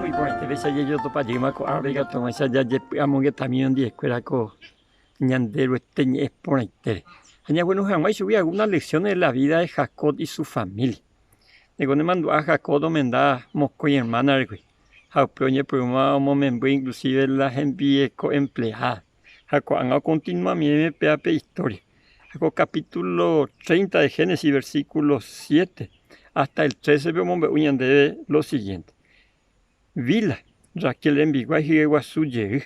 y por este vez ya yo topa llema con abriga toma esa ya amo que también de escuela con ñandero este es por ahí. Aña bueno jamás subí algunas lecciones de la vida de Jacob y su familia. De cuando mandó a Jacob domenda mosco y hermana güey. Jacob programa momento inclusive la gente empleada. Jacob anga continúa mi MPAP historia. Jacob capítulo 30 de Génesis versículo 7 hasta el 13 vemos de lo siguiente. Vila, Raquel en Bigua y Guasuye,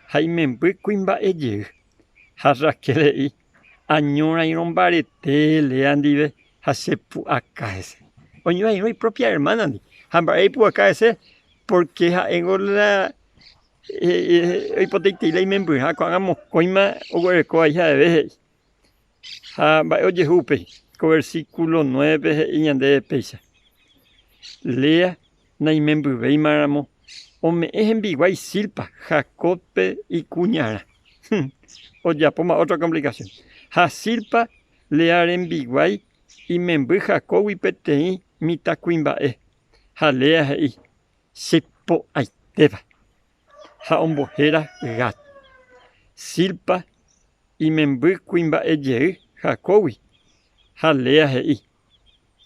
Jaime Buquimba Eye, Raquel añora y rombarete, leandive, Hasepu Acaese. Oye, no hay propia hermana, Hambarepu Acaese, porque en la hipotética y me embuja, cuando hagamos coima o hueco hija de vejes. Oye, Jupe, versículo 9 y de pesa. Lea. Naimembu Veimaramo, Ome en Biguay Silpa, Jacope y Cuñara. Oye, poma otra complicación. Silpa, lear en Biguay y Membu Jacob y Petei, Mitacuimbae. Jalea y Sepo Aiteva. Ombojera Gat. Silpa y Membu Cuimbae Ye, Jacobi. Jalea y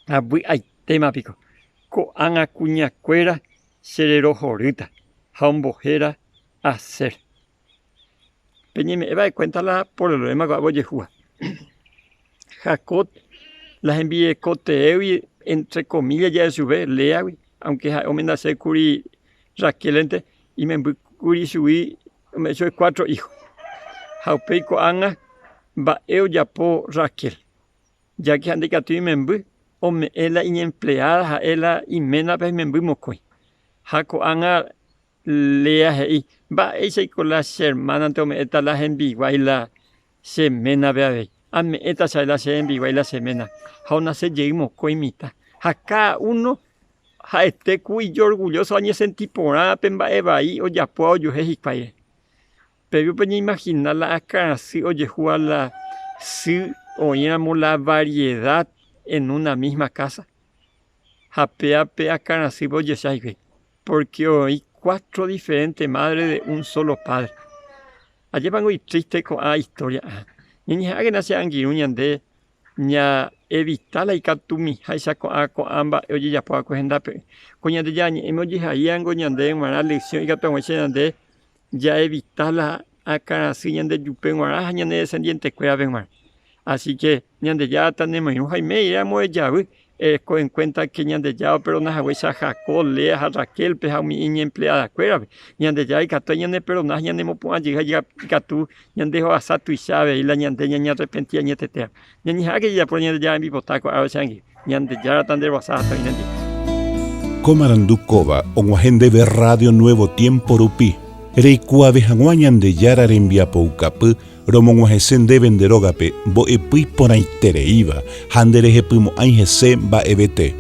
Abui Aitema Pico. Coanga cuña cuera, serero jorita, jambojera, hacer. Peñime, eva de cuenta la por el problema que hago Yehua. Jacob las envié coteewi, entre comillas, ya de su vez, lea, aunque homenda se curi Raquelente, y me curi subí, me soy 4 hijos. Jaupei coanga, va eo ya po Raquel. Ya que ande que tu me embu, Ome ela inempleada, ela imena pues me vimos coi. Jaco anga lea hei. Va ese con la hermana te ome eta la envigua y la semena vea. Ame eta sa la se envigua y la semena. Jauna se lleguimos coimita. Acá uno ja este cui yo orgulloso añe senti porá pemba eva ahí o ya puedo yo hejipaye. Pero pues imaginar la acá si oye jugar la si oíamos la variedad en una misma casa. Japea canasibo yesaigue. Porque hoy 4 diferentes madres de un solo padre. Ayer van hoy triste con la historia. Ni haga nace angiruñan de ña evitar la ikatumi. Haisa con amba oye ya puedo coger pe. Coña de ya ni emoji hayango ñande mara lección ikatong de ya evitar la acanasiñan de yupen mara ñande descendiente cuera ven. Así que ñande ya tenemos un Jaime y éramos ya en cuenta que ñande ya pero na huesa Jacob lea a Raquel peja mi empleada cuera ñande ya y cato ñande pero na ñande mo puan llega ya catu ñande ho asatu y sabe y la ñande ña arrepentía ñete te ñande ya que ya por ñande ya en bibotaco a sangue ñande ya tan de basata ñande Comarandukova onguajende de Radio Nuevo Tiempo Rupi reikua vejanguan ñande yara rembia poucapu Romonguajesen de venderogape, bo epui por aitere iba, handere hepumo aingese ba ebete.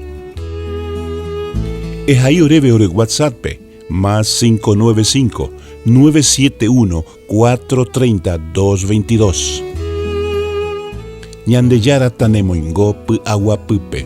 Es ahí oreve ore WhatsApp, más 595-971-430-222. Ñande yara tanemo ingo pu agua pupe.